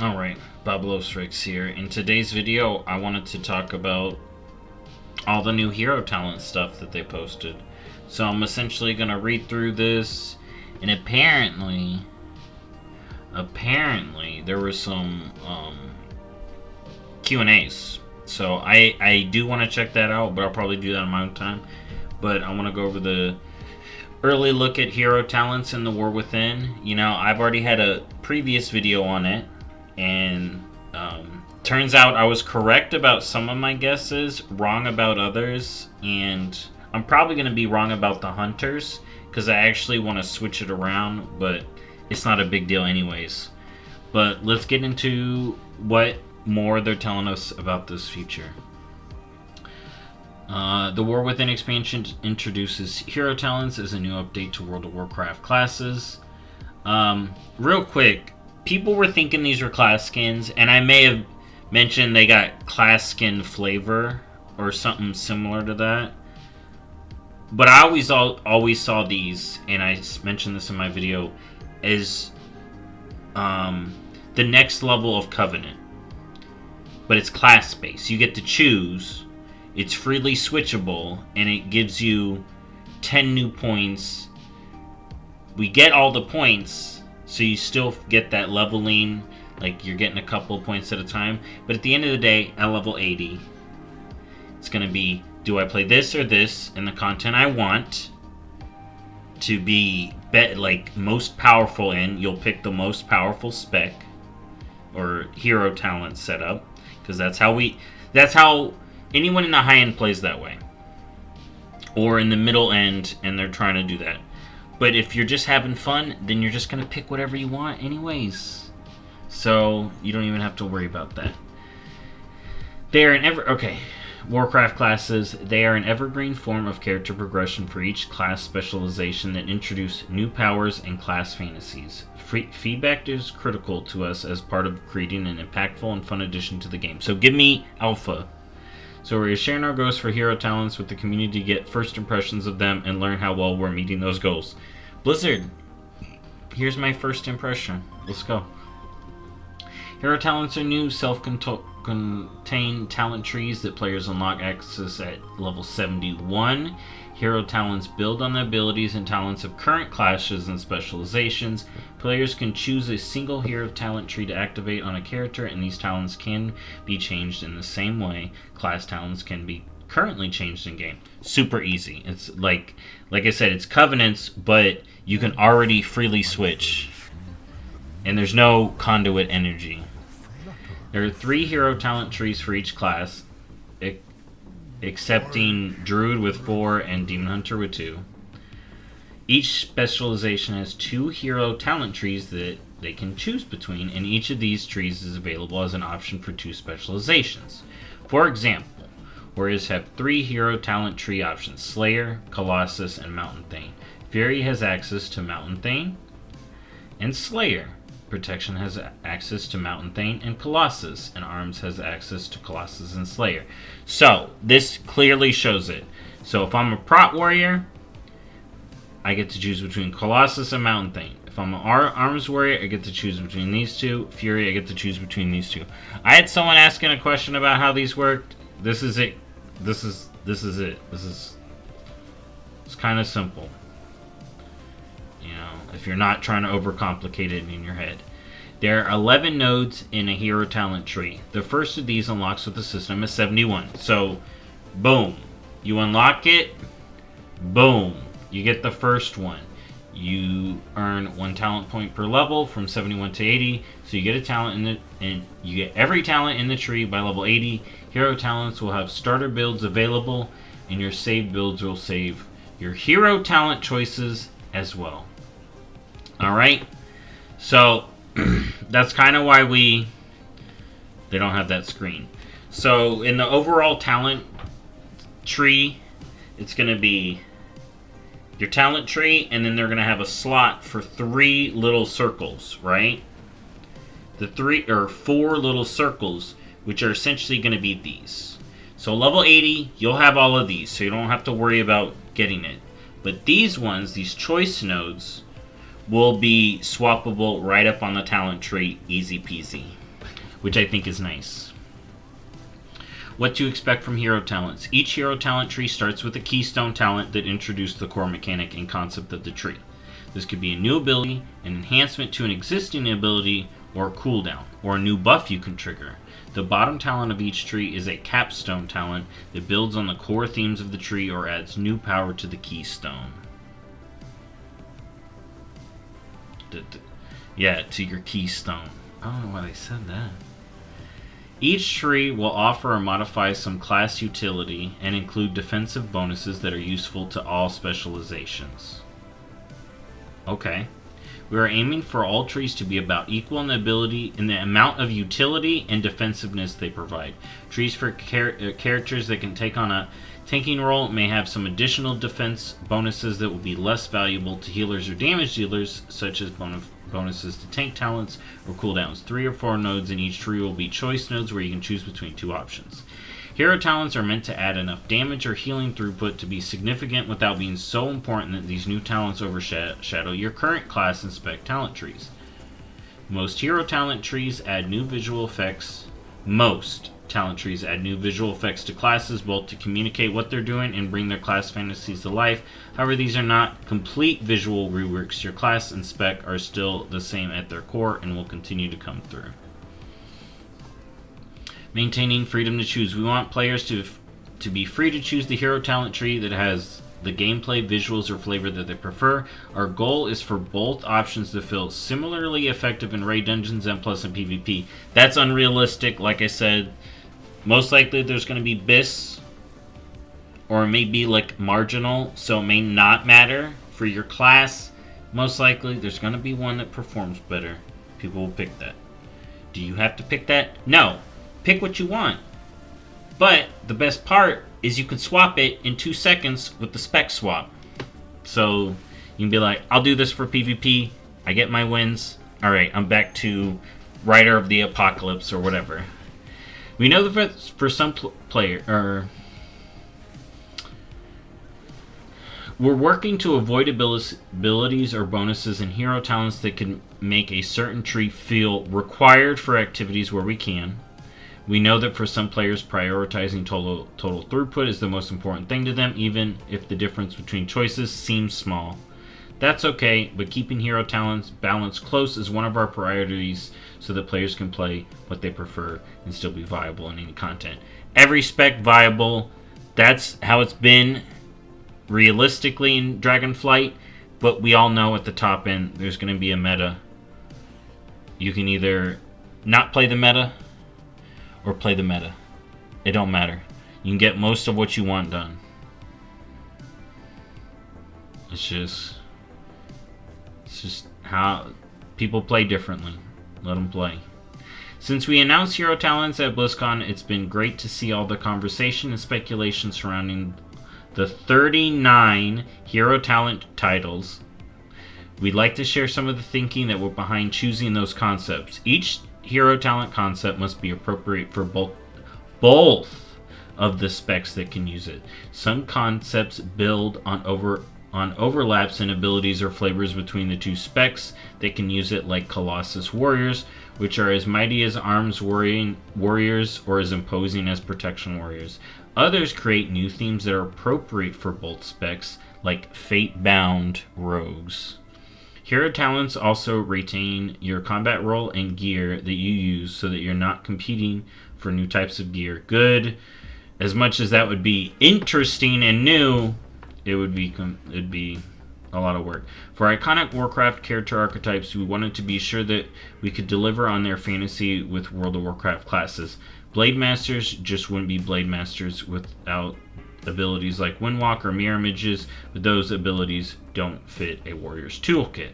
Alright, BobalosRex here. In today's video, I wanted to talk about all the new hero talent stuff that they posted. So I'm essentially going to read through this, and apparently there were some Q&As. So I do want to check that out, but I'll probably do that on my own time. But I want to go over the early look at hero talents in the War Within. You know, I've already had a previous video on it, and turns out I was correct about some of my guesses, wrong about others, and I'm probably going to be wrong about the hunters, because I actually want to switch it around, but it's not a big deal anyways. But let's get into what more they're telling us about this feature. The War Within expansion introduces hero talents as a new update to World of Warcraft classes. Real quick, people were thinking these were class skins, and I may have mentioned they got class skin flavor or something similar to that. But I always saw these, and I mentioned this in my video, as the next level of Covenant. But it's class based. You get to choose. It's freely switchable, and it gives you 10 new points. We get all the points, so you still get that leveling, like you're getting a couple of points at a time. But at the end of the day, at level 80, it's going to be, do I play this or this in the content I want to be like most powerful in? You'll pick the most powerful spec or hero talent setup, because that's how anyone in the high end plays that way, or in the middle end, and they're trying to do that. But if you're just having fun, then you're just gonna pick whatever you want anyways, so you don't even have to worry about that. Warcraft classes. They are an evergreen form of character progression for each class specialization that introduce new powers and class fantasies. Feedback is critical to us as part of creating an impactful and fun addition to the game. So give me alpha. So we're sharing our goals for hero talents with the community to get first impressions of them and learn how well we're meeting those goals. Blizzard, here's my first impression. Let's go. Hero talents are new self-contained talent trees that players unlock access at level 71. Hero talents build on the abilities and talents of current classes and specializations. Players can choose a single hero talent tree to activate on a character, and these talents can be changed in the same way class talents can be currently changed in game. Super easy. It's like I said, it's Covenants, but you can already freely switch, and there's no conduit energy. There are 3 hero talent trees for each class, excepting Druid with 4 and Demon Hunter with 2. Each specialization has 2 hero talent trees that they can choose between, and each of these trees is available as an option for 2 specializations. For example, Warriors have 3 hero talent tree options: Slayer, Colossus, and Mountain Thane. Fury has access to Mountain Thane and Slayer. Protection has access to Mountain Thane and Colossus, and Arms has access to Colossus and Slayer. So, this clearly shows it. So if I'm a Prot Warrior, I get to choose between Colossus and Mountain Thane. If I'm an Arms Warrior, I get to choose between these two. Fury, I get to choose between these two. I had someone asking a question about how these worked. This is it. This is it. It's kind of simple. You know, if you're not trying to overcomplicate it in your head. There are 11 nodes in a hero talent tree. The first of these unlocks with the system is 71. So, boom. You unlock it, boom. You get the first one. You earn 1 talent point per level from 71 to 80. So you get a talent and you get every talent in the tree by level 80. Hero talents will have starter builds available, and your saved builds will save your hero talent choices as well. Alright, so that's kind of why they don't have that screen. So in the overall talent tree, it's going to be your talent tree, and then they're going to have a slot for 3 little circles, right? The 4 little circles, which are essentially going to be these. So level 80, you'll have all of these, so you don't have to worry about getting it. But these ones, these choice nodes, will be swappable right up on the talent tree, easy peasy. which I think is nice. What to expect from hero talents. Each hero talent tree starts with a keystone talent that introduces the core mechanic and concept of the tree. This could be a new ability, an enhancement to an existing ability, or a cooldown, or a new buff you can trigger. The bottom talent of each tree is a capstone talent that builds on the core themes of the tree or adds new power to the keystone. Yeah, to your keystone. I don't know why they said that. Each tree will offer or modify some class utility and include defensive bonuses that are useful to all specializations. Okay. We are aiming for all trees to be about equal in the amount of utility and defensiveness they provide. Trees for characters that can take on a tanking role may have some additional defense bonuses that will be less valuable to healers or damage dealers, such as bonuses to tank talents or cooldowns. 3 or 4 nodes in each tree will be choice nodes where you can choose between 2 options. Hero talents are meant to add enough damage or healing throughput to be significant without being so important that these new talents overshadow your current class and spec talent trees. Most hero talent trees add new visual effects. Most talent trees add new visual effects to classes, both to communicate what they're doing and bring their class fantasies to life. However, these are not complete visual reworks. Your class and spec are still the same at their core and will continue to come through. Maintaining freedom to choose. We want players to be free to choose the hero talent tree that has the gameplay, visuals, or flavor that they prefer. Our goal is for both options to feel similarly effective in raid dungeons and plus in PvP. That's unrealistic. Like I said, most likely there's going to be BIS, or maybe like marginal, so it may not matter for your class. Most likely there's going to be one that performs better. People will pick that. Do you have to pick that? No. Pick what you want. But the best part is you can swap it in 2 seconds with the spec swap. So you can be like, I'll do this for PvP. I get my wins. Alright, I'm back to Rider of the Apocalypse or whatever. We know that for some we're working to avoid abilities or bonuses and hero talents that can make a certain tree feel required for activities where we can. We know that for some players, prioritizing total throughput is the most important thing to them, even if the difference between choices seems small. That's okay, but keeping hero talents balanced close is one of our priorities so that players can play what they prefer and still be viable in any content. Every spec viable, that's how it's been realistically in Dragonflight, but we all know at the top end there's going to be a meta. You can either not play the meta or play the meta. It don't matter. You can get most of what you want done. It's just how people play differently. Let them play. Since we announced hero talents at BlizzCon, it's been great to see all the conversation and speculation surrounding the 39 hero talent titles. We'd like to share some of the thinking that went behind choosing those concepts. Each hero talent concept must be appropriate for both of the specs that can use it. Some concepts build on overlaps in abilities or flavors between the 2 specs that can use it, like Colossus Warriors, which are as mighty as arms warriors or as imposing as protection warriors. Others create new themes that are appropriate for both specs, like Fate-bound rogues. Hero talents also retain your combat role and gear that you use so that you're not competing for new types of gear. Good. As much as that would be interesting and new, it'd be a lot of work. For iconic Warcraft character archetypes, we wanted to be sure that we could deliver on their fantasy with World of Warcraft classes. Blade Masters just wouldn't be Blade Masters without abilities like Windwalk or Mirror Images, but those abilities don't fit a warrior's toolkit.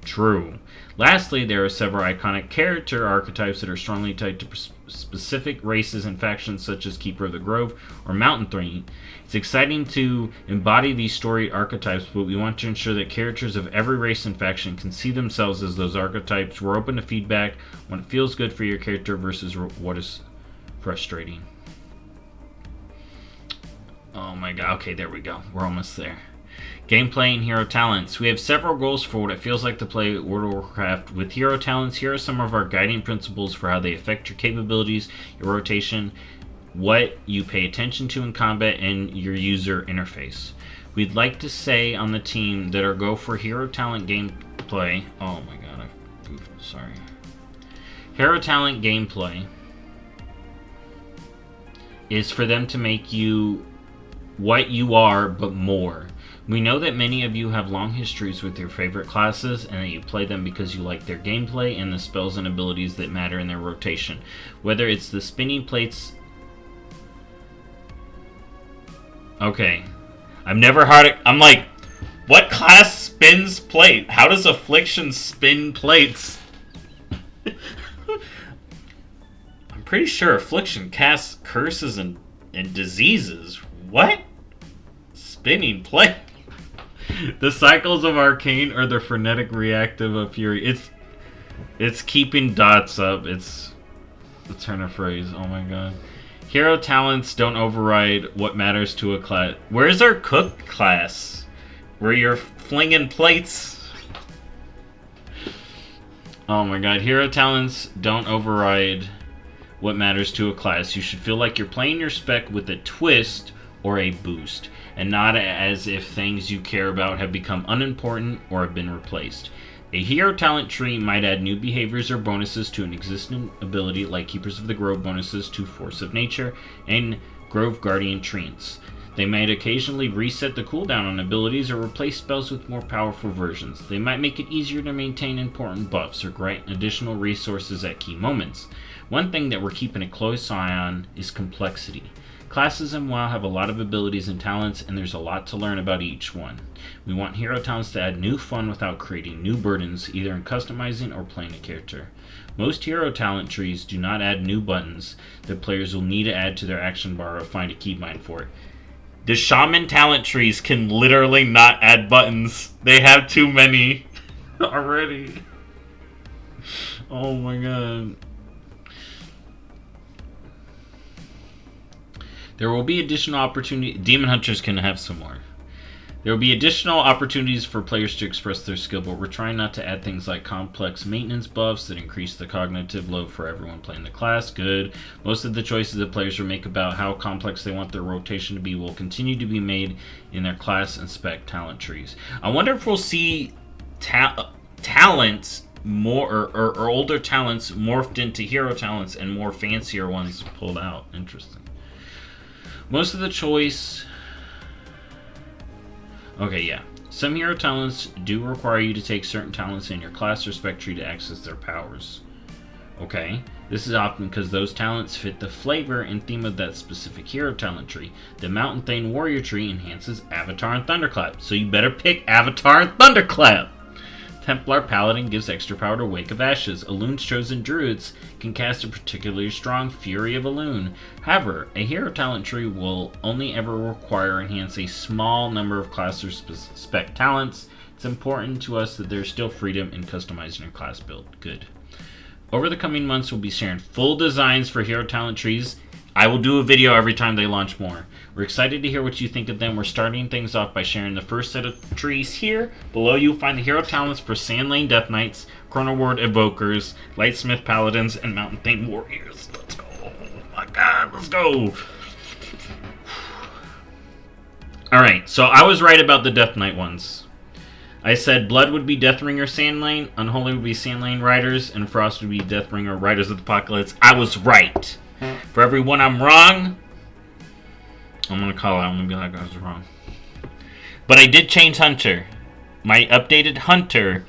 True. Lastly, there are several iconic character archetypes that are strongly tied to specific races and factions, such as Keeper of the Grove or Mountain Thane. It's exciting to embody these storied archetypes, but we want to ensure that characters of every race and faction can see themselves as those archetypes. We're open to feedback when it feels good for your character versus what is frustrating. Oh my god, okay, there we go. We're almost there. Gameplay and hero talents. We have several goals for what it feels like to play World of Warcraft with hero talents. Here are some of our guiding principles for how they affect your capabilities, your rotation, what you pay attention to in combat, and your user interface. We'd like to say on the team that our goal for hero talent gameplay... Oh my god, I goofed, sorry. Hero talent gameplay is for them to make you what you are, but more. We know that many of you have long histories with your favorite classes and that you play them because you like their gameplay and the spells and abilities that matter in their rotation. Whether it's the spinning plates... Okay. I've never heard it. I'm like, what class spins plate? How does Affliction spin plates? I'm pretty sure Affliction casts curses and diseases. What? Spinning plate? The cycles of Arcane are the frenetic reactive of Fury. It's keeping dots up. It's the turn of phrase. Oh my god. Hero talents don't override what matters to a class. Where's our cook class? Where you're flinging plates? Oh my god. Hero talents don't override what matters to a class. You should feel like you're playing your spec with a twist or a boost, and not as if things you care about have become unimportant or have been replaced. A hero talent tree might add new behaviors or bonuses to an existing ability, like Keepers of the Grove bonuses to Force of Nature and Grove Guardian treants. They might occasionally reset the cooldown on abilities or replace spells with more powerful versions. They might make it easier to maintain important buffs or grant additional resources at key moments. One thing that we're keeping a close eye on is complexity. Classes in WoW have a lot of abilities and talents, and there's a lot to learn about each one. We want hero talents to add new fun without creating new burdens, either in customizing or playing a character. Most hero talent trees do not add new buttons that players will need to add to their action bar or find a keybind for it. The shaman talent trees can literally not add buttons. They have too many already. Oh my god. There will be additional opportunities. Demon Hunters can have some more. There will be additional opportunities for players to express their skill, but we're trying not to add things like complex maintenance buffs that increase the cognitive load for everyone playing the class. Good. Most of the choices that players will make about how complex they want their rotation to be will continue to be made in their class and spec talent trees. I wonder if we'll see talents more or older talents morphed into hero talents and more fancier ones pulled out. Interesting. Most of the choice... Okay, yeah. Some hero talents do require you to take certain talents in your class or spec tree to access their powers. Okay. This is often because those talents fit the flavor and theme of that specific hero talent tree. The Mountain Thane Warrior tree enhances Avatar and Thunderclap, so you better pick Avatar and Thunderclap! Templar Paladin gives extra power to Wake of Ashes. Elun's chosen druids can cast a particularly strong Fury of Elun. However, a hero talent tree will only ever require enhance a small number of class or spec talents. It's important to us that there's still freedom in customizing your class build. Good. Over the coming months, we'll be sharing full designs for hero talent trees. I will do a video every time they launch more. We're excited to hear what you think of them. We're starting things off by sharing the first set of trees here. Below you'll find the hero talents for Sandlane Death Knights, Chronowarden Evokers, Lightsmith Paladins, and Mountain Thane Warriors. Let's go. Oh my god, let's go. Alright, so I was right about the Death Knight ones. I said Blood would be Deathbringer Sandlane, Unholy would be Sandlane Riders, and Frost would be Deathbringer Riders of the Apocalypse. I was right. For everyone I'm wrong, I'm going to call out. I'm going to be like, I was wrong. But I did change Hunter. My updated Hunter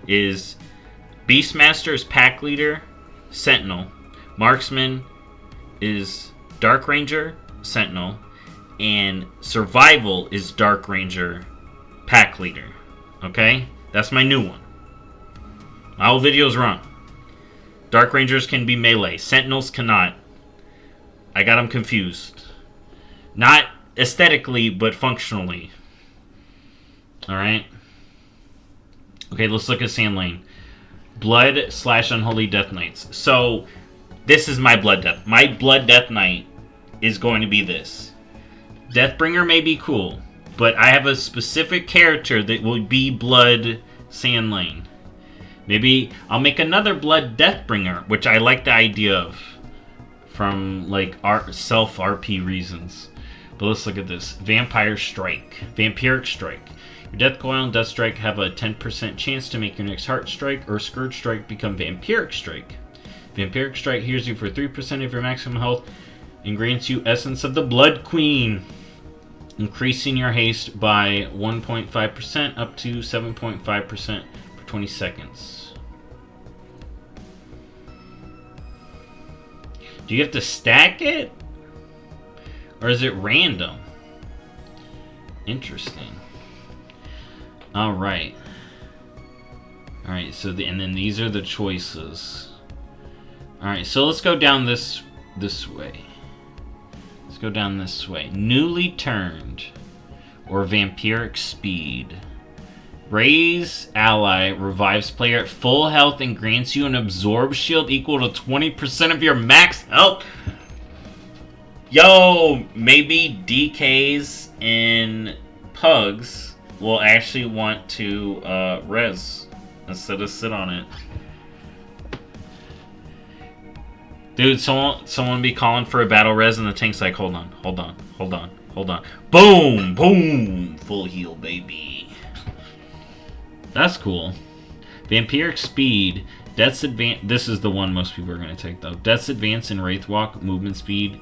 is Beastmaster is Pack Leader, Sentinel. Marksman is Dark Ranger, Sentinel. And Survival is Dark Ranger, Pack Leader. Okay? That's my new one. My old video's wrong. Dark Rangers can be melee. Sentinels cannot. I got them confused. Not aesthetically, but functionally. Alright. Okay, let's look at Sandlane. Blood / Unholy Death Knights. So, this is my Blood Death. My Blood Death Knight is going to be this. Deathbringer may be cool. but I have a specific character that will be Blood Sand Lane. Maybe I'll make another Blood Deathbringer, which I like the idea of from like self RP reasons. But let's look at this. Vampiric Strike. Your Death Coil and Death Strike have a 10% chance to make your next Heart Strike or Scourge Strike become Vampiric Strike. Vampiric Strike heals you for 3% of your maximum health and grants you Essence of the Blood Queen, increasing your haste by 1.5% up to 7.5% for 20 seconds. Do you have to stack it? Or is it random? Interesting. Alright. Alright, so and then these are the choices. Alright, so let's go down this way. Let's go down this way. Newly Turned, or Vampiric Speed. Raise ally revives player at full health and grants you an absorb shield equal to 20% of your max health. Yo, maybe DKs and pugs will actually want to res instead of sit on it. Dude, someone be calling for a battle res and the tank's like, hold on. Boom! Boom! Full heal, baby. That's cool. Vampiric Speed. Death's Advance. This is the one most people are going to take, though. Death's Advance and Wraith Walk. Movement speed.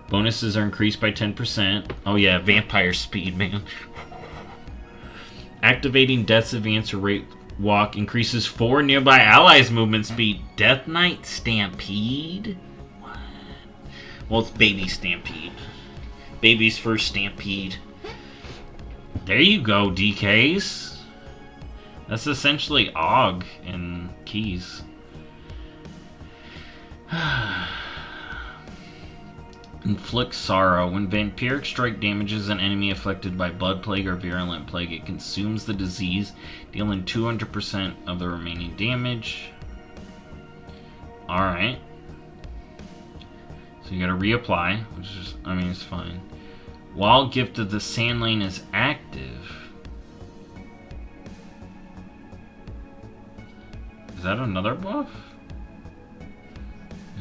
Bonuses are increased by 10%. Oh, yeah. Vampire Speed, man. Activating Death's Advance or Wraith Walk increases 4 nearby allies' movement speed. Death Knight Stampede? What? Well, it's Baby Stampede. Baby's first Stampede. There you go, DKs. That's essentially AUG and keys. Inflict Sorrow. When Vampiric Strike damages an enemy afflicted by Blood Plague or Virulent Plague, it consumes the disease, dealing 200% of the remaining damage. Alright. So you gotta reapply, which is, I mean, it's fine. While Gift of the Sand Lane is active. Is that another buff?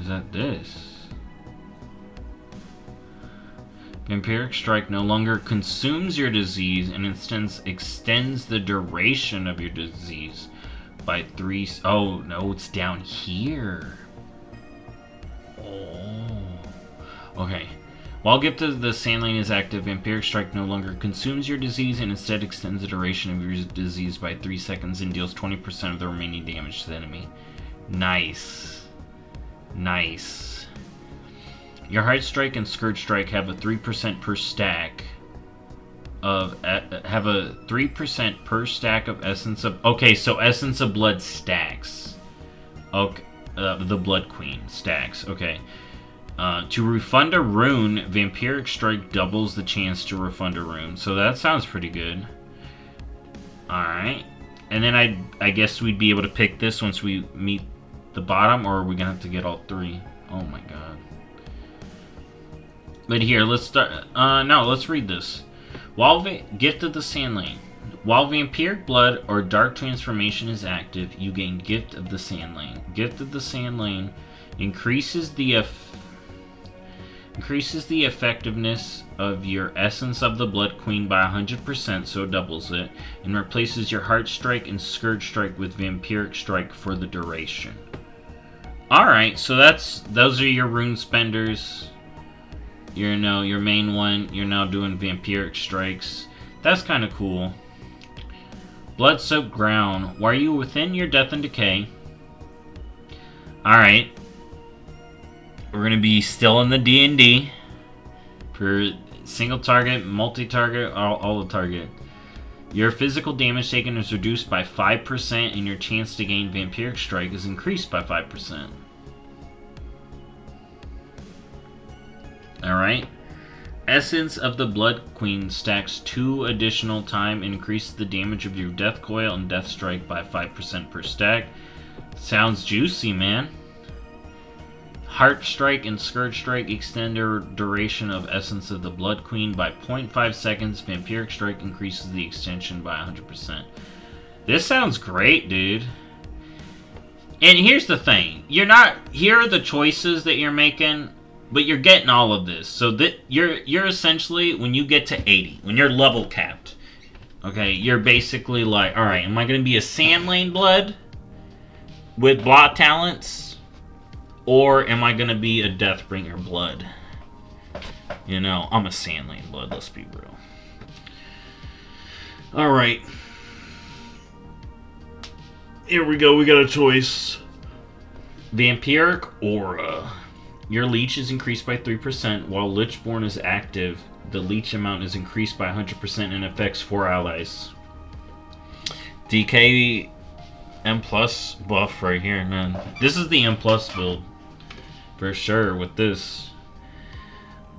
Is that this? Vampiric Strike no longer consumes your disease and instead extends the duration of your disease by 3... Oh, no, it's down here. Oh. Okay. While Gift of the Sand Lane is active, Vampiric Strike no longer consumes your disease and instead extends the duration of your disease by 3 seconds and deals 20% of the remaining damage to the enemy. Nice. Nice. Your Heart Strike and Scourge Strike have a 3% per stack of have a 3% per stack of Essence of... Okay, so Essence of Blood stacks. Okay, the Blood Queen stacks. Okay. To refund a rune, Vampiric Strike doubles the chance to refund a rune. So that sounds pretty good. Alright. And then I guess we'd be able to pick this once we meet the bottom, or are we gonna have to get all 3? Oh my god. But here, let's start... no, let's read this. While Gift of the Sand Lane. While Vampiric Blood or Dark Transformation is active, you gain Gift of the Sand Lane. Gift of the Sand Lane increases the effectiveness of your Essence of the Blood Queen by 100%, so it doubles it, and replaces your Heart Strike and Scourge Strike with Vampiric Strike for the duration. Alright, so those are your rune spenders. You know, your main one. You're now doing Vampiric Strikes. That's kind of cool. Blood-Soaked Ground. While you within your Death and Decay. Alright. We're going to be still in the D&D. For single target, multi-target, all the target. Your physical damage taken is reduced by 5% and your chance to gain Vampiric Strike is increased by 5%. Alright. Essence of the Blood Queen stacks 2 additional time and increases the damage of your Death Coil and Death Strike by 5% per stack. Sounds juicy, man. Heart Strike and Scourge Strike extend their duration of Essence of the Blood Queen by 0.5 seconds. Vampiric Strike increases the extension by 100%. This sounds great, dude. And here's the thing. Here are the choices that you're making, but you're getting all of this. So that you're essentially, when you get to 80, when you're level capped, okay, you're basically like, alright, am I going to be a Sand Lane Blood with Blot talents? Or am I going to be a Deathbringer Blood? You know, I'm a Sand Lane Blood, let's be real. Alright. Here we go, we got a choice. Vampiric Aura. Your leech is increased by 3%. While Lichborn is active, the leech amount is increased by 100% and affects 4 allies. DK M plus buff right here, man. This is the M plus build. For sure, with this.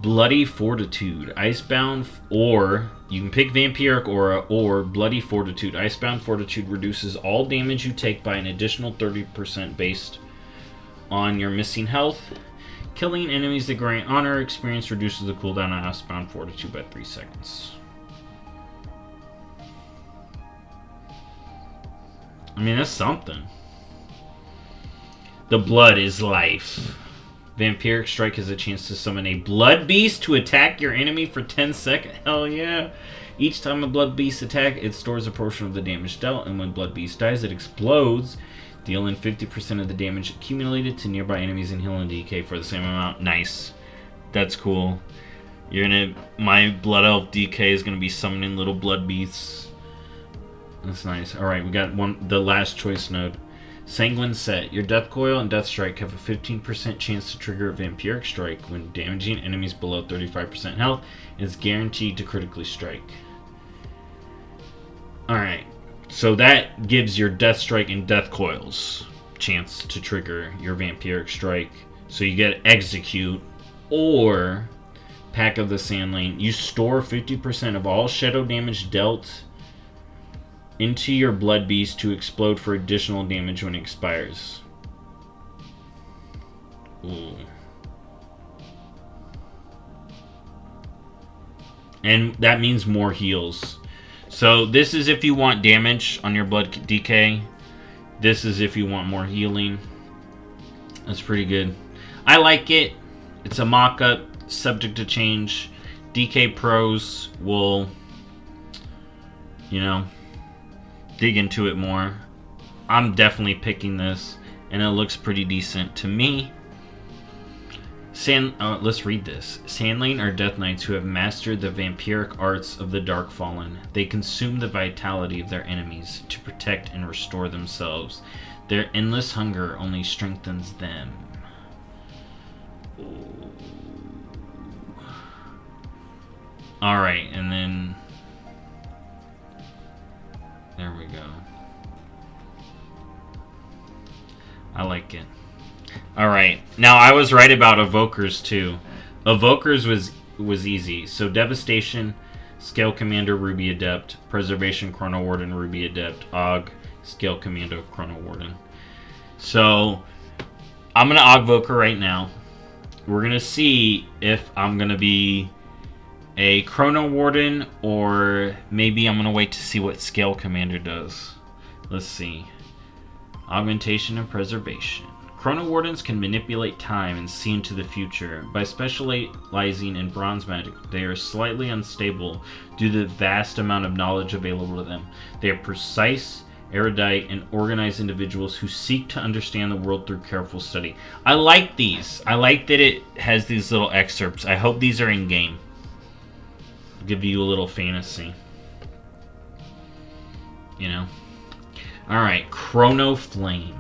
Bloody Fortitude. Icebound, or you can pick Vampiric Aura or Bloody Fortitude. Icebound Fortitude reduces all damage you take by an additional 30% based on your missing health. Killing enemies that grant honor experience reduces the cooldown on Icebound Fortitude by 3 seconds. I mean, that's something. The blood is life. Vampiric Strike has a chance to summon a Blood Beast to attack your enemy for 10 seconds. Hell yeah. Each time a Blood Beast attacks, it stores a portion of the damage dealt, and when Blood Beast dies, it explodes, dealing 50% of the damage accumulated to nearby enemies and healing DK for the same amount. Nice. That's cool. My Blood Elf DK is gonna be summoning little Blood Beasts. That's nice. Alright, we got the last choice node. Sanguine Set. Your Death Coil and Death Strike have a 15% chance to trigger a Vampiric Strike when damaging enemies below 35% health. It's guaranteed to critically strike. Alright, so that gives your Death Strike and Death Coils chance to trigger your Vampiric Strike. So you get Execute or Pack of the Sand Lane. You store 50% of all shadow damage dealt into your Blood Beast to explode for additional damage when it expires. Ooh. And that means more heals. So this is if you want damage on your blood DK. This is if you want more healing. That's pretty good. I like it. It's a mock-up, subject to change. DK pros will, you know, dig into it more. I'm definitely picking this, and it looks pretty decent to me. Let's read this. Sandlane are Death Knights who have mastered the vampiric arts of the Dark Fallen. They consume the vitality of their enemies to protect and restore themselves. Their endless hunger only strengthens them. Alright, and then there we go. I like it. Alright, now I was right about Evokers too. Evokers was easy. So Devastation, Scale Commander, Ruby Adept, Preservation, Chronowarden, Ruby Adept, Og, Scale Commando, Chronowarden. So I'm gonna Ogvoker right now. We're gonna see if I'm gonna be a Chronowarden, or maybe I'm gonna wait to see what Scale Commander does. Let's see. Augmentation and Preservation. Chronowardens can manipulate time and see into the future. By specializing in bronze magic, they are slightly unstable due to the vast amount of knowledge available to them. They are precise, erudite, and organized individuals who seek to understand the world through careful study. I like these. I like that it has these little excerpts. I hope these are in-game. Give you a little fantasy. You know? Alright, Chrono Flame.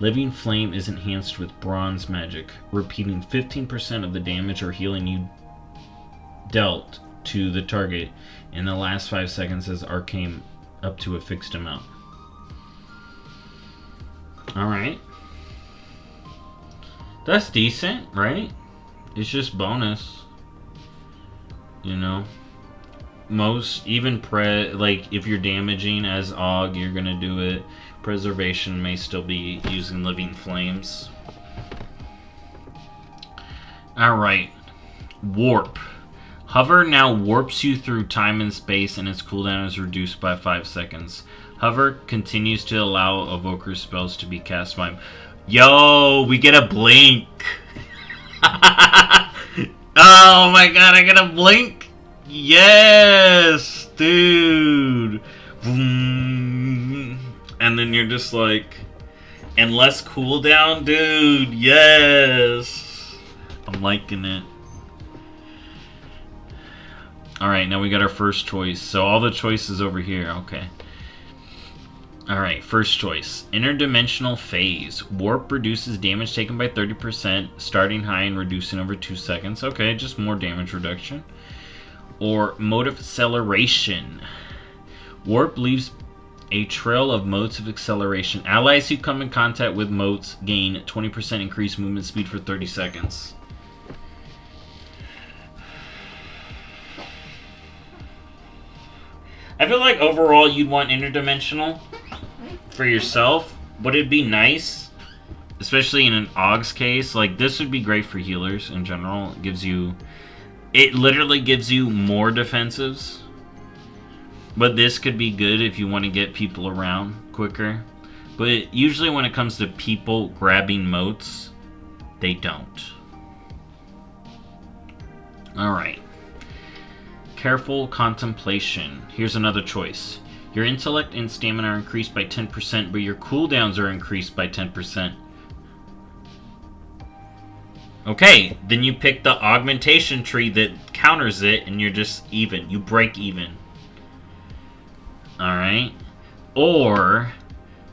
Living Flame is enhanced with bronze magic, repeating 15% of the damage or healing you dealt to the target in the last 5 seconds as arcane up to a fixed amount. Alright. That's decent, right? It's just bonus. You know? Even like if you're damaging as Og, you're gonna do it. Preservation may still be using Living Flames. Alright. Warp. Hover now warps you through time and space, and its cooldown is reduced by 5 seconds. Hover continues to allow Evoker spells to be cast by him. Yo, we get a blink. Oh my god, I get a blink. Yes, dude. And then you're just like, and less cooldown, dude. Yes. I'm liking it. Alright, now we got our first choice. So all the choices over here. Okay. Alright, first choice. Interdimensional Phase. Warp reduces damage taken by 30%, starting high and reducing over 2 seconds. Okay, just more damage reduction. Or Mode of Acceleration. Warp leaves a trail of motes of acceleration. Allies who come in contact with motes gain 20% increased movement speed for 30 seconds. I feel like overall you'd want interdimensional for yourself. Would it be nice, especially in an Aug's case? Like, this would be great for healers in general. It gives you, it literally gives you more defensives. But this could be good if you want to get people around quicker. But usually when it comes to people grabbing motes, they don't. Alright. Careful Contemplation. Here's another choice. Your intellect and stamina are increased by 10%, but your cooldowns are increased by 10%. Okay, then you pick the augmentation tree that counters it, and you're just even. You break even. Alright. Or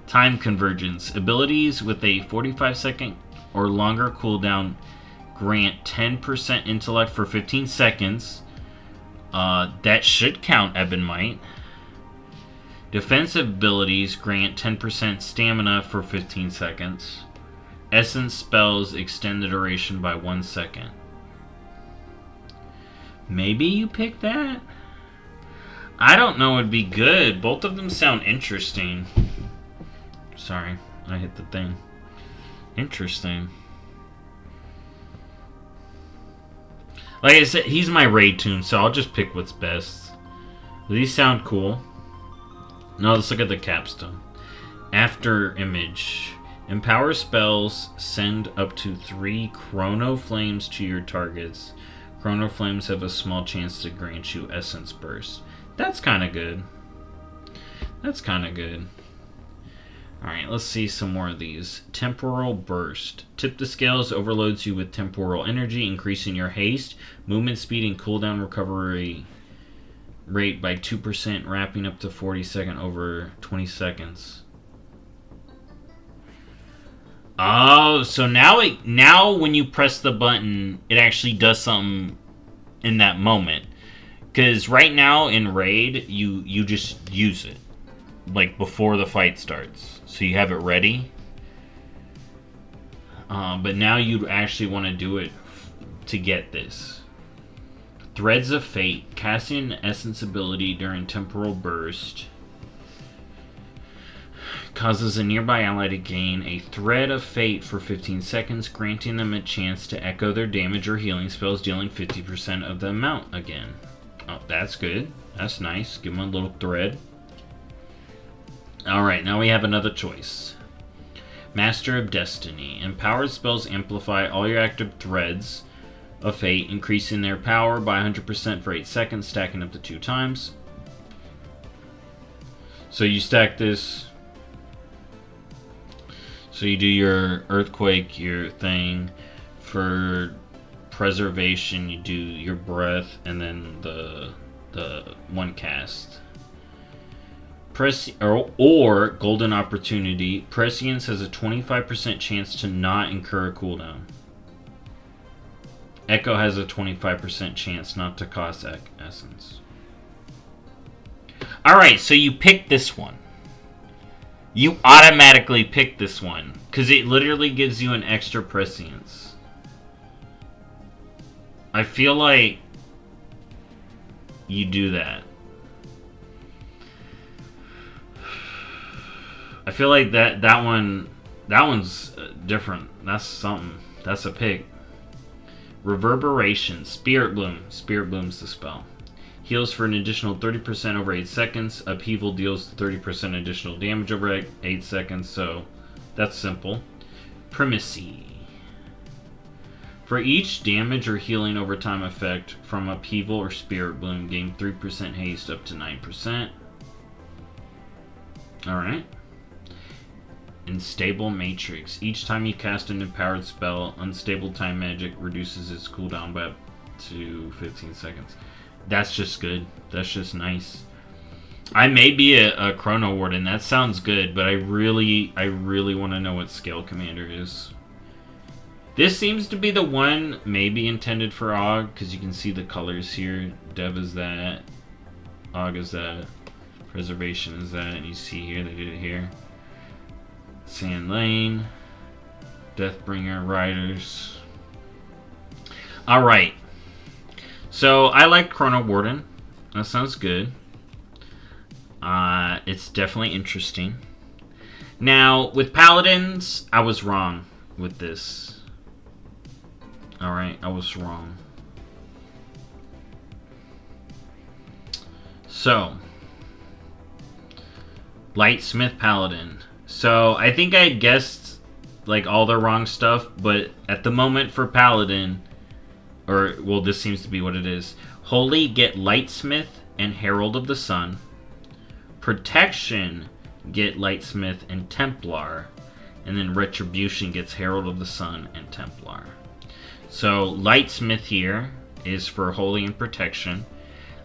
Time Convergence. Abilities with a 45-second or longer cooldown grant 10% intellect for 15 seconds. That should count Ebon Might. Defensive abilities grant 10% stamina for 15 seconds. Essence spells extend the duration by 1 second. Maybe you pick that? I don't know, it'd be good. Both of them sound interesting. Sorry, I hit the thing. Interesting. Like I said, he's my raid tune, so I'll just pick what's best. These sound cool. Now let's look at the capstone. After image. Empower spells send up to 3 Chrono Flames to your targets. Chrono Flames have a small chance to grant you Essence Burst. That's kind of good. That's kind of good. Alright, let's see some more of these. Temporal Burst. Tip the scales overloads you with temporal energy, increasing your haste, movement speed, and cooldown recovery rate by 2%, wrapping up to 40-second over 20 seconds. Oh, so now when you press the button, it actually does something in that moment. Because right now in Raid, you just use it. Like before the fight starts. So you have it ready. But now you actually want to do it to get this. Threads of Fate. Casting an Essence ability during Temporal Burst causes a nearby ally to gain a Thread of Fate for 15 seconds, granting them a chance to echo their damage or healing spells, dealing 50% of the amount again. Oh, that's good. That's nice. Give them a little thread. Alright, now we have another choice. Master of Destiny. Empowered spells amplify all your active threads of fate, increasing their power by 100% for 8 seconds, stacking up to 2 times. So you stack this. So you do your Earthquake, your thing. For Preservation, you do your Breath, and then the one cast. Or Golden Opportunity. Prescience has a 25% chance to not incur a cooldown. Echo has a 25% chance not to cost Essence. Alright, so you pick this one. You automatically pick this one. Because it literally gives you an extra Prescience. I feel like you do that. I feel like that one's different. That's something. That's a pick. Reverberation. Spirit Bloom. Spirit Bloom's the spell. Heals for an additional 30% over 8 seconds. Upheaval deals 30% additional damage over 8 seconds, so that's simple. Primacy. For each damage or healing over time effect from Upheaval or Spirit Bloom, gain 3% haste up to 9%. Alright. Unstable Matrix. Each time you cast an empowered spell, Unstable Time Magic reduces its cooldown by up to 15 seconds. That's just good. That's just nice. I may be a Chronowarden. That sounds good, but I really want to know what Scale Commander is. This seems to be the one maybe intended for Og, because you can see the colors here. Dev is that. Og is that. Preservation is that. And you see here, they did it here. Sand Lane. Deathbringer, Riders. Alright. So, I like Chronowarden. That sounds good. It's definitely interesting. Now, with Paladins, I was wrong with this. Alright, I was wrong. So, Lightsmith Paladin. So, I think I guessed, like, all the wrong stuff, but at the moment for Paladin... Or, well, this seems to be what it is. Holy, get Lightsmith and Herald of the Sun. Protection, get Lightsmith and Templar. And then Retribution gets Herald of the Sun and Templar. So, Lightsmith here is for Holy and Protection.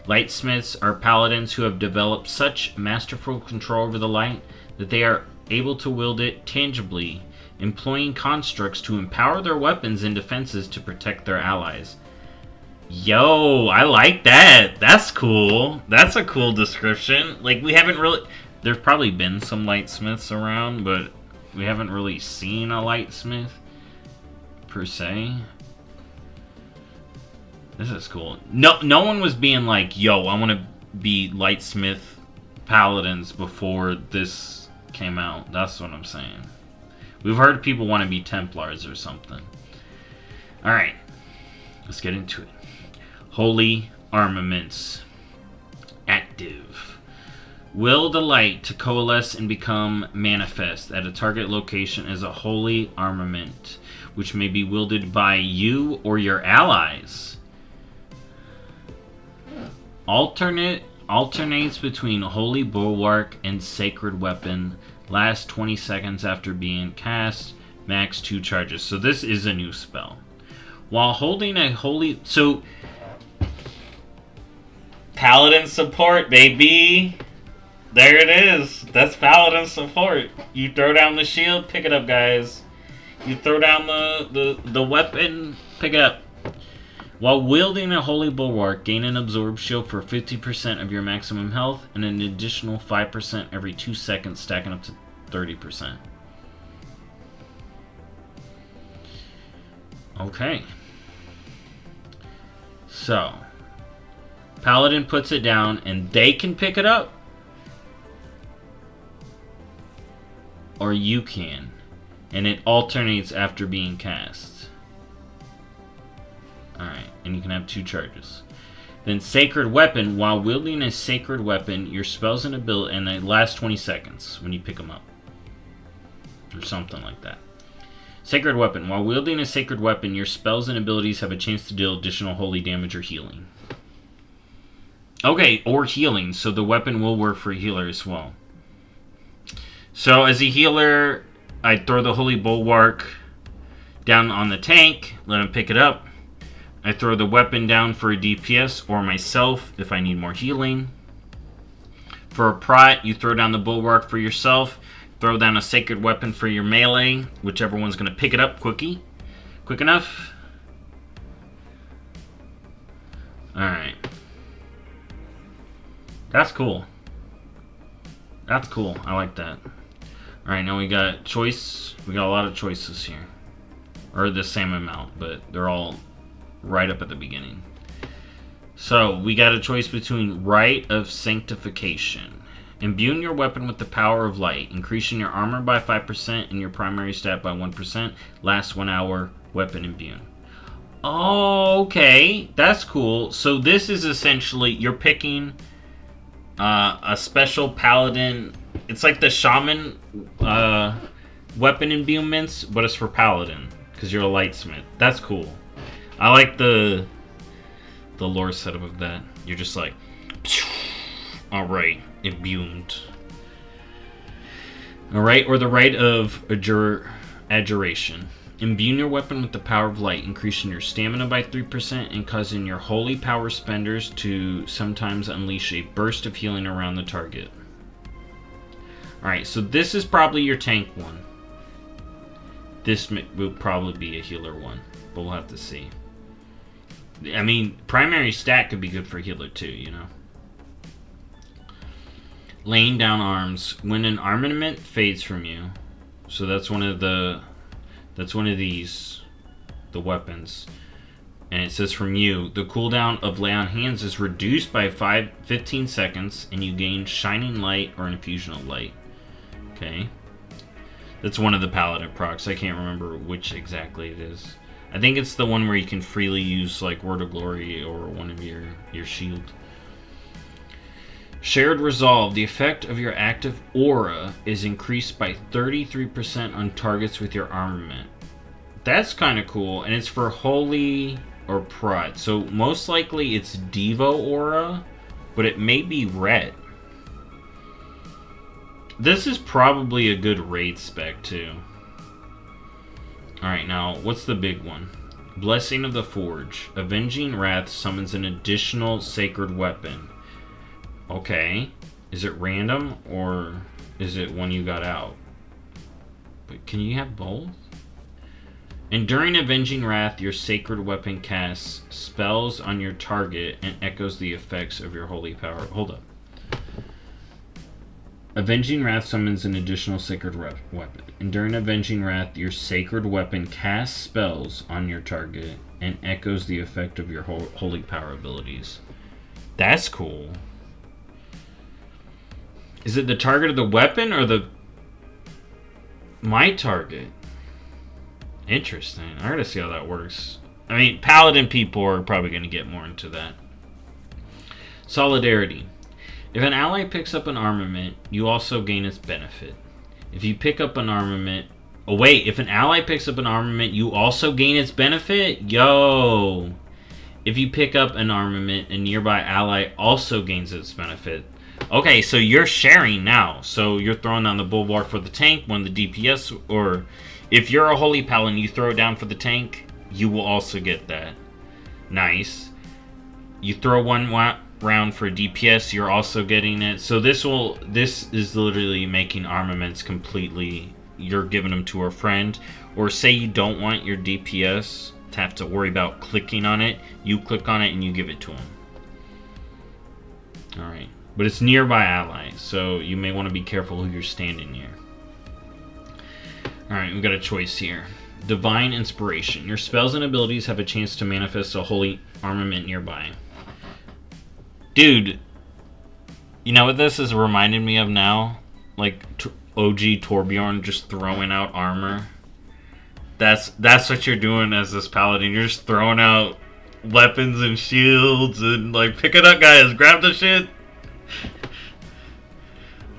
Lightsmiths are paladins who have developed such masterful control over the light that they are able to wield it tangibly, employing constructs to empower their weapons and defenses to protect their allies. Yo, I like that. That's cool. That's a cool description. Like, we haven't really... There's probably been some lightsmiths around, but we haven't really seen a lightsmith, per se. This is cool. No one was being like, yo, I want to be lightsmith paladins before this came out. That's what I'm saying. We've heard people want to be Templars or something. Alright. Let's get into it. Holy Armaments. Active. Will the light to coalesce and become manifest at a target location as a holy armament, which may be wielded by you or your allies. Alternates between Holy Bulwark and Sacred Weapon. Last 20 seconds after being cast. Max 2 charges. So this is a new spell. While holding a holy... So... Paladin support, baby! There it is! That's Paladin support. You throw down the shield, pick it up, guys. You throw down the weapon, pick it up. While wielding a Holy Bulwark, gain an Absorb Shield for 50% of your maximum health and an additional 5% every 2 seconds, stacking up to 30%. Okay. So, Paladin puts it down and they can pick it up. Or you can. And it alternates after being cast. Alright, and you can have 2 charges. Then Sacred Weapon. While wielding a Sacred Weapon, your spells and ability, and they last 20 seconds when you pick them up. Or something like that. Sacred Weapon. While wielding a Sacred Weapon, your spells and abilities have a chance to deal additional holy damage or healing. Okay, or healing, so the weapon will work for a healer as well. So as a healer, I'd throw the Holy Bulwark down on the tank, let him pick it up. I throw the weapon down for a DPS or myself if I need more healing. For a Prat, you throw down the Bulwark for yourself. Throw down a Sacred Weapon for your melee. Whichever one's going to pick it up quick enough. Alright. That's cool. That's cool. I like that. Alright, now we got choice. We got a lot of choices here. Or the same amount, but they're all right up at the beginning. So, we got a choice between Rite of Sanctification. Imbuing your weapon with the power of light. Increasing your armor by 5% and your primary stat by 1%. Lasts 1 hour. Weapon imbued. Oh, okay. That's cool. So this is essentially, you're picking a special paladin. It's like the shaman weapon imbuements, but it's for paladin because you're a lightsmith. That's cool. I like the lore setup of that. You're just like, all right, imbued. All right, or the rite of adjuration. Imbuing your weapon with the power of light, increasing your stamina by 3% and causing your holy power spenders to sometimes unleash a burst of healing around the target. Alright, so this is probably your tank one. This will probably be a healer one, but we'll have to see. I mean, primary stat could be good for healer too, you know? Laying down arms. When an armament fades from you, so that's one of these, the weapons. And it says from you, the cooldown of lay on hands is reduced by 15 seconds, and you gain shining light or an infusion of light. Okay. That's one of the paladin procs. I can't remember which exactly it is. I think it's the one where you can freely use like Word of Glory or one of your shield. Shared Resolve. The effect of your active aura is increased by 33% on targets with your armament. That's kind of cool, and it's for Holy or Prot. So most likely it's Devo Aura, but it may be Ret. This is probably a good raid spec too. Alright, now what's the big one? Blessing of the Forge. Avenging Wrath summons an additional sacred weapon. Okay. Is it random or is it one you got out? But can you have both? And during Avenging Wrath, your sacred weapon casts spells on your target and echoes the effects of your holy power. Hold up. Avenging Wrath summons an additional sacred weapon. And during Avenging Wrath, your sacred weapon casts spells on your target and echoes the effect of your holy power abilities. That's cool. Is it the target of the weapon or my target? Interesting. I gotta see how that works. I mean, paladin people are probably gonna get more into that. Solidarity. If an ally picks up an armament, you also gain its benefit. If you pick up an armament... Oh wait, if an ally picks up an armament, you also gain its benefit? Yo! If you pick up an armament, a nearby ally also gains its benefit. Okay, so you're sharing now. So you're throwing down the bulwark for the tank, one of the DPS, or if you're a holy paladin, you throw it down for the tank, you will also get that. Nice. You throw one round for DPS, you're also getting it. So this is literally making armaments completely, you're giving them to a friend. Or say you don't want your DPS to have to worry about clicking on it, you click on it and you give it to them. Alright. But it's nearby ally, so you may want to be careful who you're standing near. Alright, we've got a choice here. Divine Inspiration. Your spells and abilities have a chance to manifest a holy armament nearby. Dude, you know what this is reminding me of now? Like OG Torbjorn just throwing out armor. That's what you're doing as this paladin. You're just throwing out weapons and shields and like, pick it up guys, grab the shit.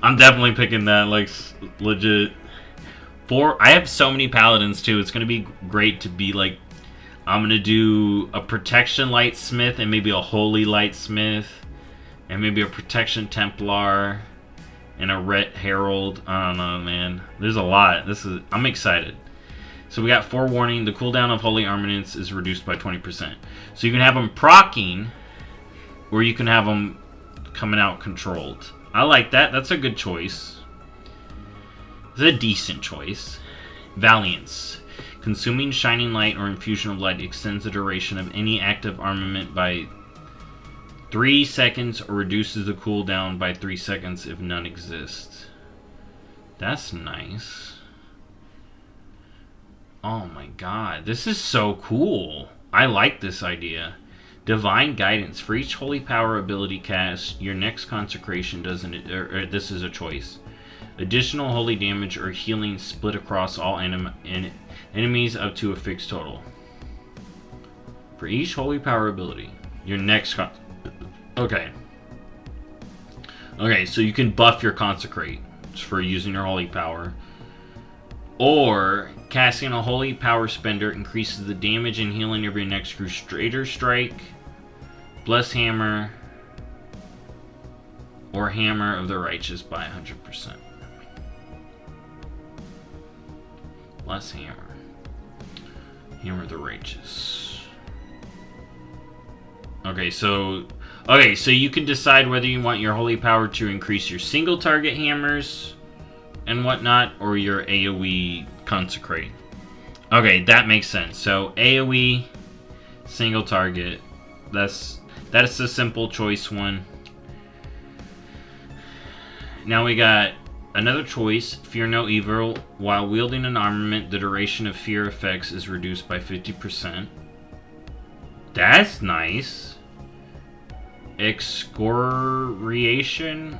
I'm definitely picking that, like, legit. I have so many paladins too. It's gonna be great to be like, I'm gonna do a protection lightsmith and maybe a holy lightsmith and maybe a protection templar and a ret herald. I don't know, man. There's a lot. I'm excited. So we got forewarning. The cooldown of holy armaments is reduced by 20%. So you can have them proccing, or you can have them coming out controlled. I like that. That's a good choice. It's a decent choice. Valiance. Consuming shining light or infusion of light extends the duration of any active armament by 3 seconds or reduces the cooldown by 3 seconds if none exist. That's nice. Oh my god. This is so cool. I like this idea. Divine Guidance. For each holy power ability cast, your next consecration doesn't... this is a choice. Additional holy damage or healing split across all enemies up to a fixed total. For each holy power ability, your next okay. Okay, so you can buff your consecrate for using your holy power. Or casting a holy power spender increases the damage and healing of your next Crusader Strike, Bless Hammer, or Hammer of the Righteous by 100%. Bless Hammer. Hammer of the Righteous. Okay, so you can decide whether you want your holy power to increase your single target hammers and whatnot, or your AoE consecrate. Okay, that makes sense. So AoE, single target. That's the simple choice one. Now we got another choice. Fear no evil. While wielding an armament, the duration of fear effects is reduced by 50%. That's nice. Excoriation.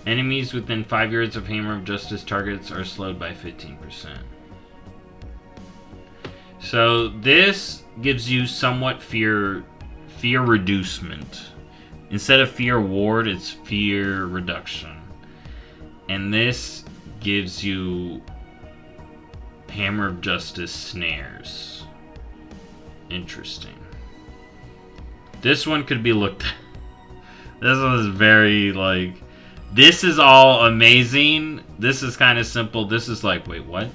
Enemies within 5 yards of Hammer of Justice targets are slowed by 15%. So this gives you somewhat fear reducement. Instead of fear ward, it's fear reduction. And this gives you Hammer of Justice snares. Interesting. This one could be looked at. This one is very, like... This is all amazing. This is kind of simple. This is like, wait, what?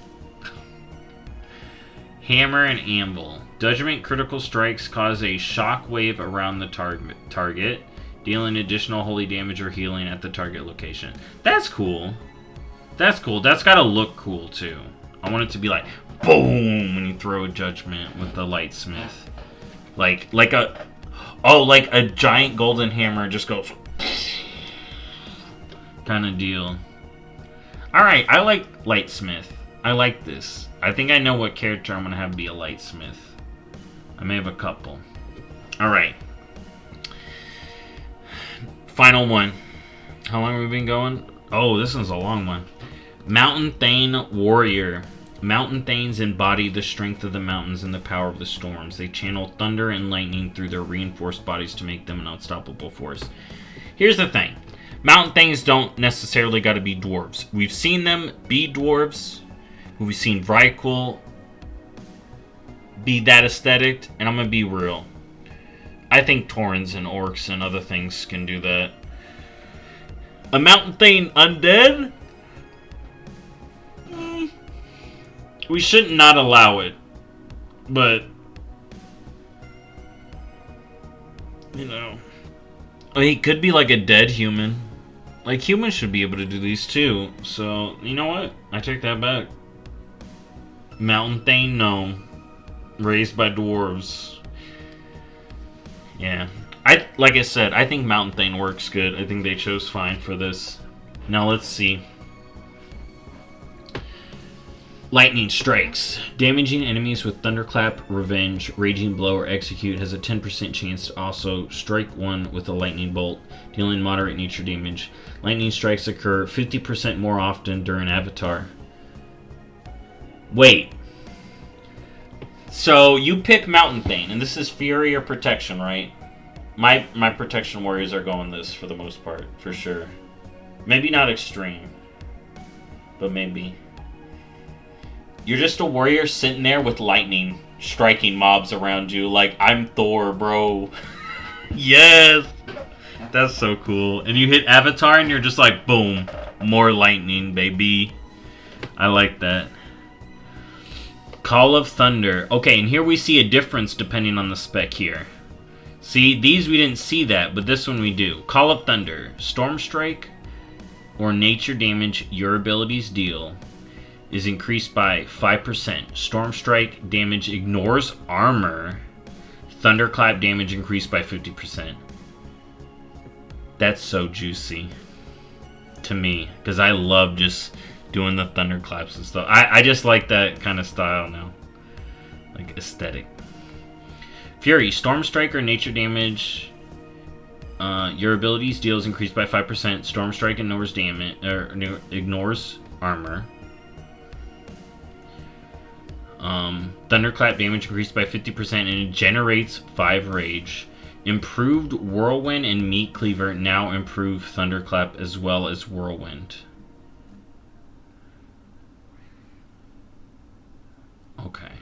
Hammer and Anvil. Judgment critical strikes cause a shock wave around the target, dealing additional holy damage or healing at the target location. That's cool. That's cool. That's gotta look cool, too. I want it to be like, boom, when you throw a judgment with the Lightsmith. Like a giant golden hammer just goes... kind of deal. Alright, I like Lightsmith. I like this. I think I know what character I'm going to have be a Lightsmith. I may have a couple. Alright. Final one. How long have we been going? Oh, this one's a long one. Mountain Thane Warrior. Mountain Thanes embody the strength of the mountains and the power of the storms. They channel thunder and lightning through their reinforced bodies to make them an unstoppable force. Here's the thing. Mountain Thanes don't necessarily got to be dwarves. We've seen them be dwarves. We've seen Vrykul be that aesthetic, and I'm going to be real. I think Taurens and Orcs and other things can do that. A Mountain Thane undead? We should not allow it. But, you know, I mean, it could be like a dead human. Like, humans should be able to do these too. So, you know what? I take that back. Mountain Thane gnome. Raised by dwarves. Yeah. Like I said, I think Mountain Thane works good. I think they chose fine for this. Now let's see. Lightning Strikes. Damaging enemies with Thunderclap, Revenge, Raging Blow, or Execute has a 10% chance to also strike one with a Lightning Bolt, dealing moderate nature damage. Lightning Strikes occur 50% more often during Avatar. Wait. So, you pick Mountain Thane, and this is Fury or Protection, right? My Protection Warriors are going this for the most part, for sure. Maybe not Extreme, but maybe. You're just a warrior sitting there with lightning striking mobs around you like, I'm Thor, bro. Yes! That's so cool. And you hit Avatar and you're just like, boom. More lightning, baby. I like that. Call of Thunder. Okay, and here we see a difference depending on the spec here. See, these we didn't see that, but this one we do. Call of Thunder. Storm Strike or nature damage your abilities deal is increased by 5%. Storm Strike damage ignores armor. Thunderclap damage increased by 50%. That's so juicy to me, because I love just doing the thunderclaps and stuff. I just like that kind of style now. Like aesthetic. Fury. Storm Strike or nature damage your abilities deal is increased by 5%. Storm Strike ignores damage or ignores armor. Thunderclap damage increased by 50% and it generates 5 rage. Improved Whirlwind and Meat Cleaver now improve Thunderclap as well as Whirlwind. Okay.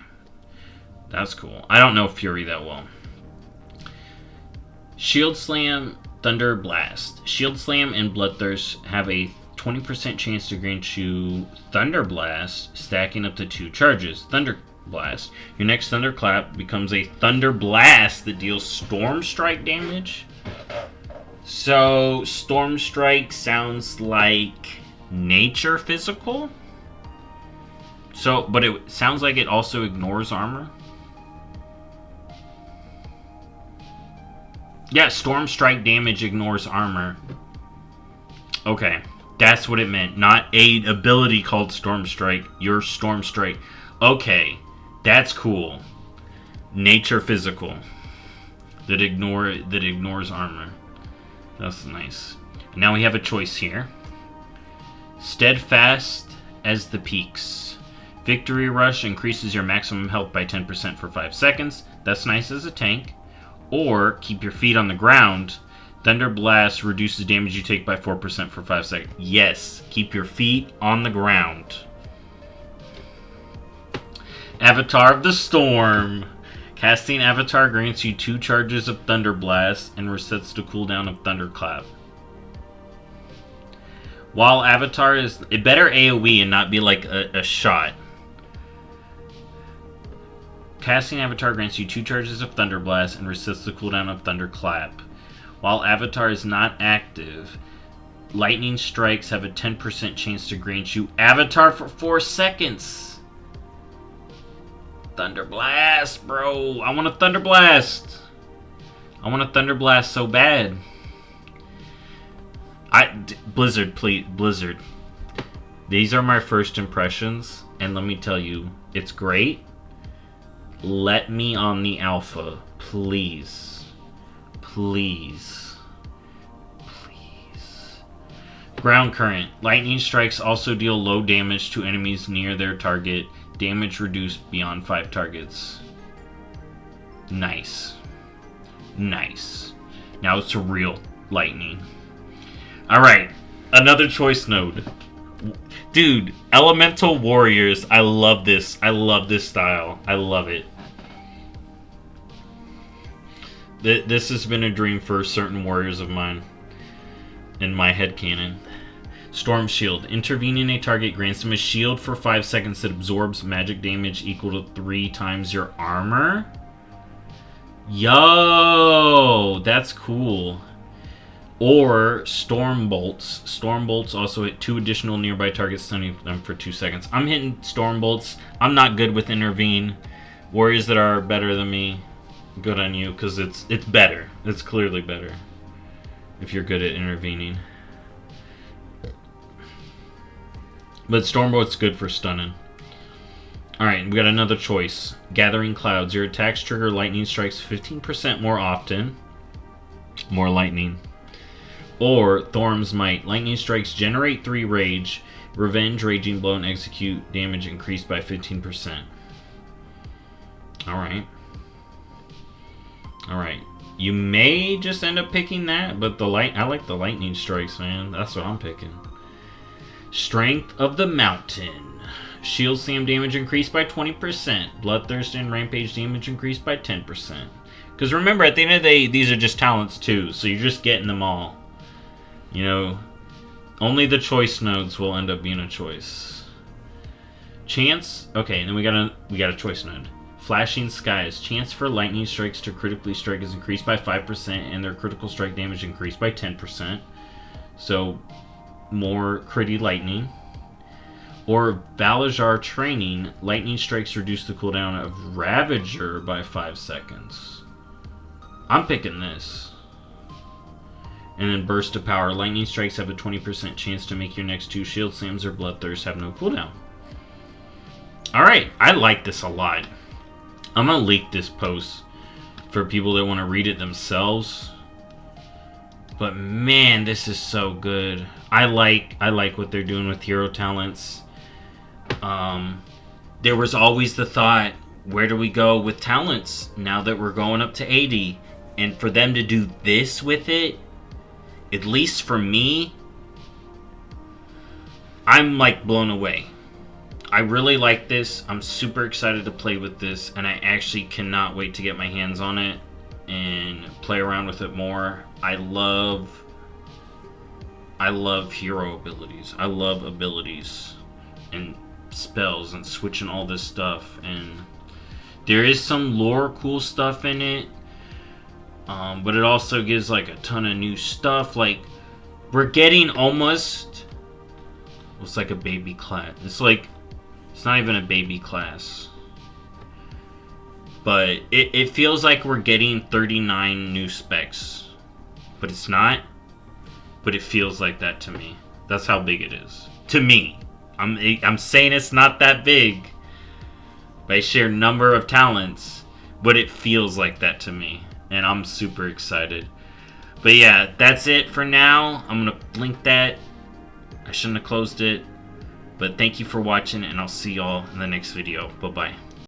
That's cool. I don't know Fury that well. Shield Slam, Thunder Blast. Shield Slam and Bloodthirst have a 20% chance to grant you Thunder Blast, stacking up to 2 charges. Thunder Blast. Your next Thunderclap becomes a Thunder Blast that deals Storm Strike damage. So, Storm Strike sounds like Nature Physical. So, but it sounds like it also ignores armor. Yeah, Storm Strike damage ignores armor. Okay, that's what it meant. Not a ability called Storm Strike. Your Storm Strike. Okay, that's cool. Nature Physical that ignores armor. That's nice. Now we have a choice here. Steadfast as the Peaks. Victory Rush increases your maximum health by 10% for 5 seconds. That's nice as a tank. Or Keep Your Feet on the Ground. Thunder Blast reduces damage you take by 4% for 5 seconds. Yes, keep your feet on the ground. Avatar of the Storm. Casting Avatar grants you 2 charges of Thunder Blast and resets the cooldown of Thunderclap. While Avatar is... It better AoE and not be like a shot. Casting Avatar grants you 2 charges of Thunder Blast and resets the cooldown of Thunderclap. While Avatar is not active, Lightning Strikes have a 10% chance to grant you Avatar for 4 seconds. Thunder Blast, bro. I want a Thunder Blast. I want a Thunder Blast so bad. Blizzard, please. Blizzard. These are my first impressions, and let me tell you, it's great. Let me on the alpha, please. Please. Please. Ground Current. Lightning Strikes also deal low damage to enemies near their target. Damage reduced beyond 5 targets. Nice. Nice. Now it's a real lightning. Alright. Another choice node. Dude, Elemental Warriors. I love this. I love this style. I love it. This has been a dream for certain warriors of mine. In my headcanon. Storm Shield. Intervening a target grants them a shield for 5 seconds that absorbs magic damage equal to 3 times your armor. Yo! That's cool. Or Storm Bolts. Storm Bolts also hit 2 additional nearby targets, stunning them for 2 seconds. I'm hitting Storm Bolts. I'm not good with Intervene. Warriors that are better than me, good on you, because it's better. It's clearly better if you're good at intervening. But Stormbolt's good for stunning. Alright, we got another choice. Gathering Clouds. Your attacks trigger lightning strikes 15% more often. More lightning. Or Thorm's Might. Lightning strikes generate 3 rage. Revenge, Raging Blow, and Execute damage increased by 15%. Alright. Alright. You may just end up picking that, but I like the lightning strikes, man. That's what I'm picking. Strength of the Mountain. Shield Slam damage increased by 20%. Bloodthirst and Rampage damage increased by 10%. Because remember, at the end of the day, these are just talents too, so you're just getting them all. You know, only the choice nodes will end up being a choice. Chance. Okay, and then we got a choice node. Flashing Skies. Chance for lightning strikes to critically strike is increased by 5%, and their critical strike damage increased by 10%. So, more critty lightning. Or Valajar Training. Lightning strikes reduce the cooldown of Ravager by 5 seconds. I'm picking this. And then Burst of Power. Lightning strikes have a 20% chance to make your next 2 shield slams or Bloodthirst have no cooldown. Alright, I like this a lot. I'm going to leak this post for people that want to read it themselves. But man, this is so good. I like what they're doing with hero talents. there was always the thought, where do we go with talents now that we're going up to 80? And for them to do this with it, at least for me, I'm like blown away. I really like this. I'm super excited to play with this, and I actually cannot wait to get my hands on it and play around with it more. I love hero abilities. I love abilities and spells and switching all this stuff, and there is some lore cool stuff in it, but it also gives like a ton of new stuff. Like, we're getting almost, it's like a baby class. It's not even a baby class, but it feels like we're getting 39 new specs, but it's not. But it feels like that to me. That's how big it is to me. I'm saying it's not that big by sheer number of talents, but it feels like that to me, and I'm super excited. But yeah, that's it for now. I'm gonna link that. I shouldn't have closed it, but thank you for watching, and I'll see y'all in the next video. Bye bye.